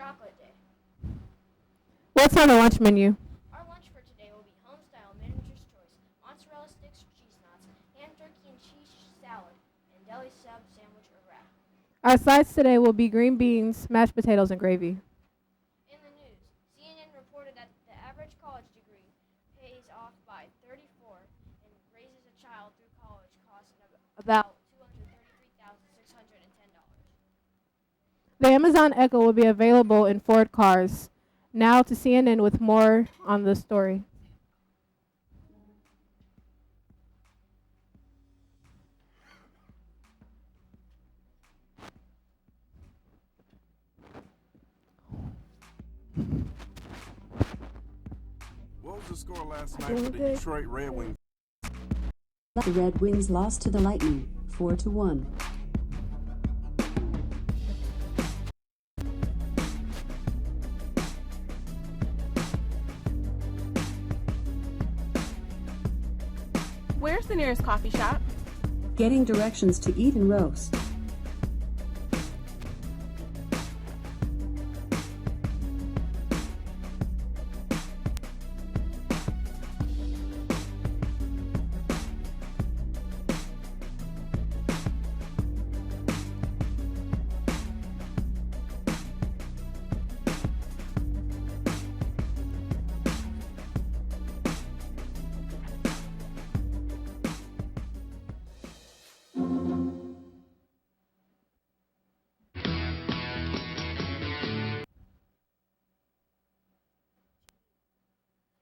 Chocolate Day. What's on the lunch menu? Our lunch for today will be home-style manager's choice, mozzarella sticks or cheese knots, ham turkey and cheese salad, and deli sub sandwich or wrap. Our sides today will be green beans, mashed potatoes, and gravy. In the news, CNN reported that the average college degree pays off by 34 and raises a child through college costs about $233,610. The Amazon Echo will be available in Ford cars. Now to CNN with more on the story. What was the score last night for the Detroit Red Wings? The Red Wings lost to the Lightning, 4-1. Where's the nearest coffee shop? Getting directions to eat and roast.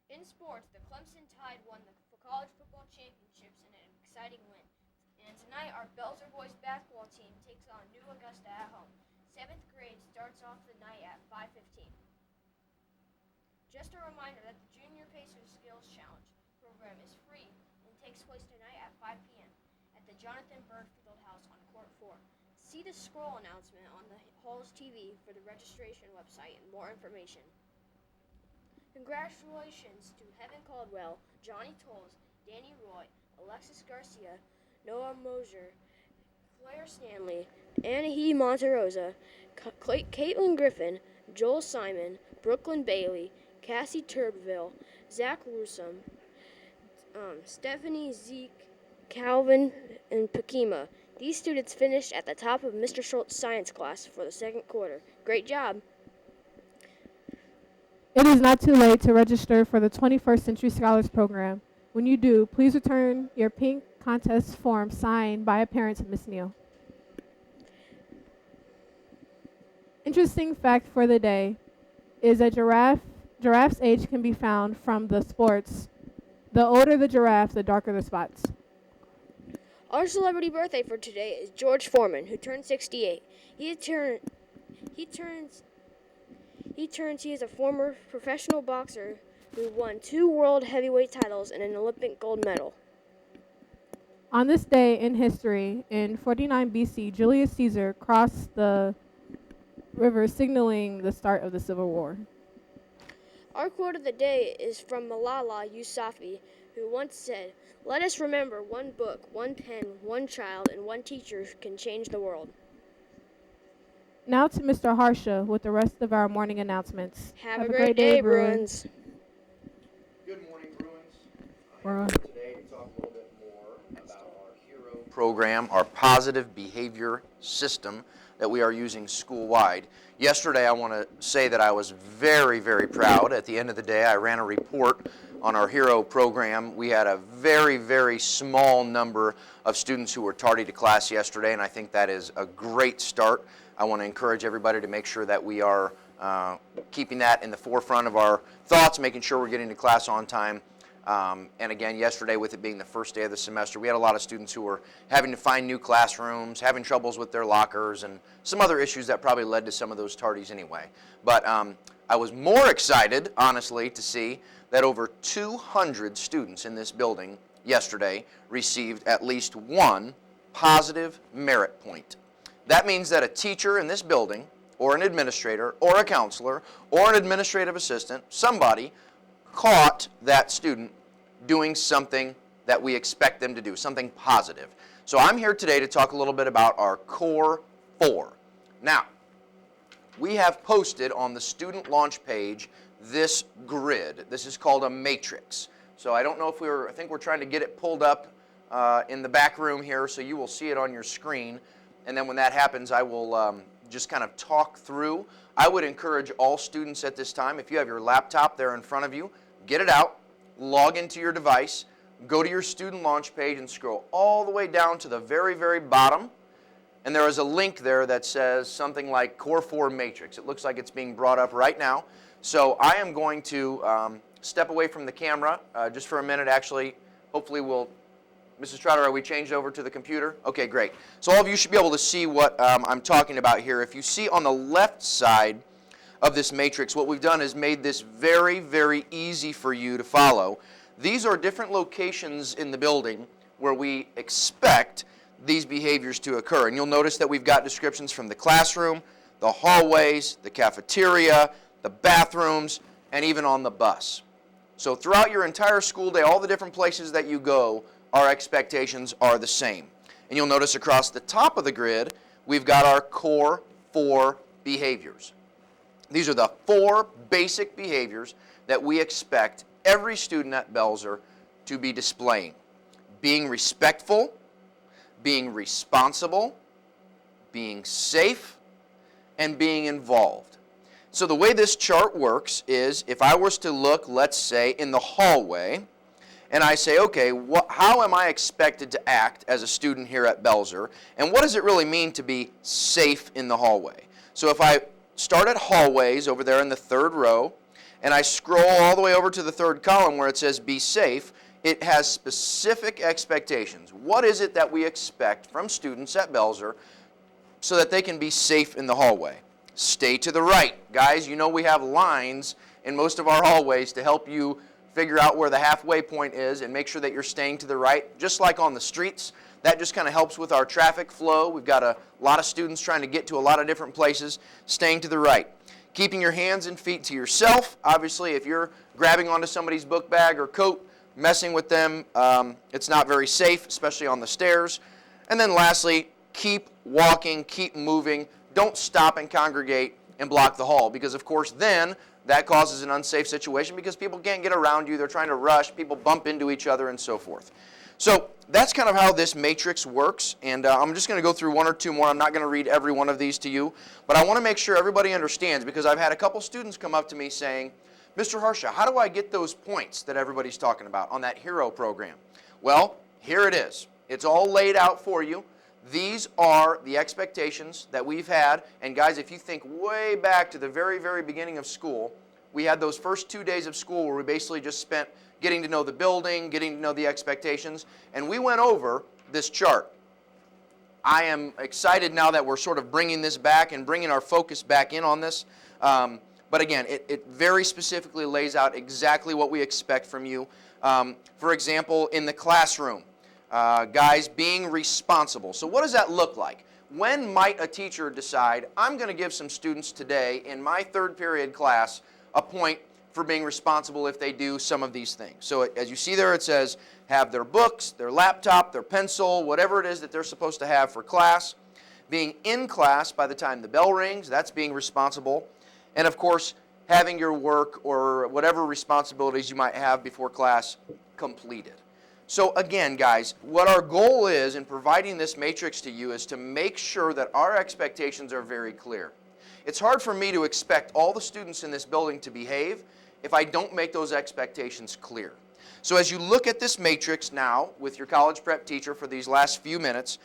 In sports, the Clemson Tide won the college football championships in an exciting win. And tonight, our Belzer boys basketball team takes on New Augusta at home. 7th grade starts off the night at 5:15. Just a reminder that the Junior Pacers Skills Challenge program is free and takes place tonight at 5 p.m. at the Jonathan Bird Fieldhouse on Court 4. See the scroll announcement on the Halls TV for the registration website and more information. Congratulations to Heaven Caldwell, Johnny Tolles, Danny Roy, Alexis Garcia, Noah Mosier, Claire Stanley, Anahi Monterosa, Caitlin Griffin, Joel Simon, Brooklyn Bailey, Cassie Turbeville, Zach Rusum, Stephanie Zeke, Calvin, and Pakima. These students finished at the top of Mr. Schultz's science class for the second quarter. Great job! It is not too late to register for the 21st Century Scholars Program. When you do, please return your pink contest form signed by a parent to Ms. Neal. Interesting fact for the day is that giraffe's age can be found from the sports. The older the giraffe, the darker the spots. Our celebrity birthday for today is George Foreman, who turned 68. He is a former professional boxer who won 2 world heavyweight titles and an Olympic gold medal. On this day in history, in 49 BC, Julius Caesar crossed the river, signaling the start of the Civil War. Our quote of the day is from Malala Yousafzai, who once said, "Let us remember one book, one pen, one child, and one teacher can change the world." Now to Mr. Harsha with the rest of our morning announcements. Have a great day, Bruins. Good morning, Bruins. We're on. I'm here today to talk a little bit more about our HERO program, our positive behavior system that we are using school-wide. Yesterday, I want to say that I was very, very proud. At the end of the day, I ran a report on our HERO program. We had a very, very small number of students who were tardy to class yesterday, and I think that is a great start. I want to encourage everybody to make sure that we are keeping that in the forefront of our thoughts, making sure we're getting to class on time. And again, yesterday, with it being the first day of the semester, we had a lot of students who were having to find new classrooms, having troubles with their lockers, and some other issues that probably led to some of those tardies anyway. But I was more excited, honestly, to see that over 200 students in this building yesterday received at least one positive merit point. That means that a teacher in this building, or an administrator, or a counselor, or an administrative assistant, somebody caught that student doing something that we expect them to do, something positive. So I'm here today to talk a little bit about our Core 4. Now, we have posted on the student launch page this grid. This is called a matrix. So I don't know if I think we're trying to get it pulled up in the back room here, so you will see it on your screen. And then when that happens, I will just kind of talk through. I would encourage all students at this time, if you have your laptop there in front of you, get it out, log into your device, go to your student launch page and scroll all the way down to the very, very bottom. And there is a link there that says something like Core 4 Matrix. It looks like it's being brought up right now. So I am going to step away from the camera just for a minute. Actually, hopefully we'll, Mrs. Trotter, are we changed over to the computer? Okay, great. So all of you should be able to see what I'm talking about here. If you see on the left side of this matrix, what we've done is made this very, very easy for you to follow. These are different locations in the building where we expect these behaviors to occur. And you'll notice that we've got descriptions from the classroom, the hallways, the cafeteria, the bathrooms, and even on the bus. So throughout your entire school day, all the different places that you go, our expectations are the same. And you'll notice across the top of the grid, we've got our core 4 behaviors. These are the 4 basic behaviors that we expect every student at Belzer to be displaying. Being respectful, being responsible, being safe, and being involved. So the way this chart works is if I was to look, let's say, in the hallway, and I say, okay, how am I expected to act as a student here at Belzer, and what does it really mean to be safe in the hallway? So if I start at hallways over there in the 3rd row, and I scroll all the way over to the 3rd column where it says be safe, it has specific expectations. What is it that we expect from students at Belzer so that they can be safe in the hallway? Stay to the right. Guys, you know we have lines in most of our hallways to help you figure out where the halfway point is and make sure that you're staying to the right, just like on the streets. That just kind of helps with our traffic flow. We've got a lot of students trying to get to a lot of different places. Staying to the right. Keeping your hands and feet to yourself. Obviously, if you're grabbing onto somebody's book bag or coat, messing with them, it's not very safe, especially on the stairs. And then lastly, keep walking, keep moving. Don't stop and congregate and block the hall, because of course then that causes an unsafe situation because people can't get around you, they're trying to rush, people bump into each other and so forth. So that's kind of how this matrix works, and I'm just going to go through 1 or 2 more. I'm not going to read every one of these to you, but I want to make sure everybody understands, because I've had a couple students come up to me saying, Mr. Harsha, how do I get those points that everybody's talking about on that HERO program? Well, here it is. It's all laid out for you. These are the expectations that we've had, and guys, if you think way back to the very, very beginning of school, we had those first 2 days of school where we basically just spent getting to know the building, getting to know the expectations, and we went over this chart. I am excited now that we're sort of bringing this back and bringing our focus back in on this. But again, it very specifically lays out exactly what we expect from you. For example, in the classroom, guys, being responsible. So what does that look like? When might a teacher decide, I'm going to give some students today in my 3rd period class a point for being responsible if they do some of these things? So as you see there, it says have their books, their laptop, their pencil, whatever it is that they're supposed to have for class. Being in class by the time the bell rings, that's being responsible. And of course, having your work or whatever responsibilities you might have before class completed. So again, guys, what our goal is in providing this matrix to you is to make sure that our expectations are very clear. It's hard for me to expect all the students in this building to behave if I don't make those expectations clear. So as you look at this matrix now with your college prep teacher for these last few minutes,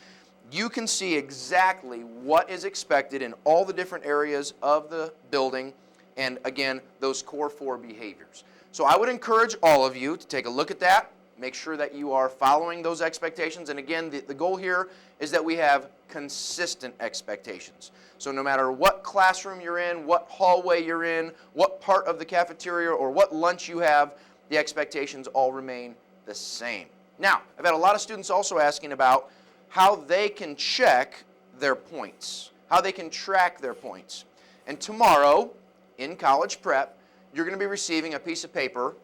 you can see exactly what is expected in all the different areas of the building, and again, those core 4 behaviors. So I would encourage all of you to take a look at that, make sure that you are following those expectations, and again, the goal here is that we have consistent expectations. So no matter what classroom you're in, what hallway you're in, what part of the cafeteria or what lunch you have, the expectations all remain the same. Now, I've had a lot of students also asking about how they can check their points, how they can track their points. And tomorrow, in college prep, you're going to be receiving a piece of paper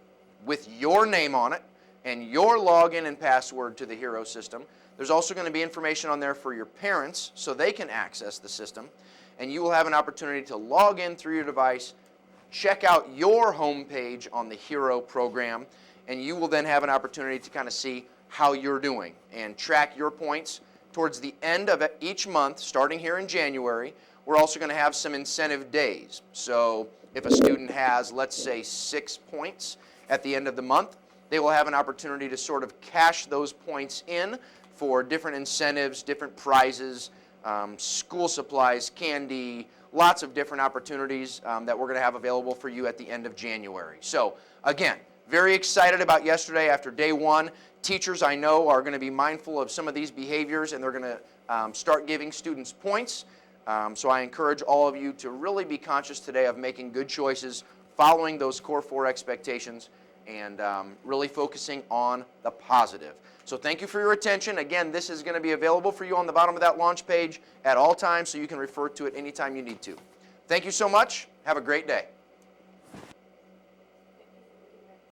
with your name on it and your login and password to the HERO system. There's also going to be information on there for your parents so they can access the system. and you will have an opportunity to log in through your device, check out your home page on the Hero program, and you will then have an opportunity to kind of see how you're doing and track your points. Towards the end of each month, starting here in January, we're also going to have some incentive days. So if a student has, let's say, 6 points at the end of the month, they will have an opportunity to sort of cash those points in for different incentives, different prizes, school supplies, candy, lots of different opportunities that we're going to have available for you at the end of January. So again, very excited about yesterday after day one. Teachers, I know, are going to be mindful of some of these behaviors, and they're going to start giving students points. So I encourage all of you to really be conscious today of making good choices, following those core 4 expectations, and really focusing on the positive. So thank you for your attention. Again, this is going to be available for you on the bottom of that launch page at all times, so you can refer to it anytime you need to. Thank you so much. Have a great day.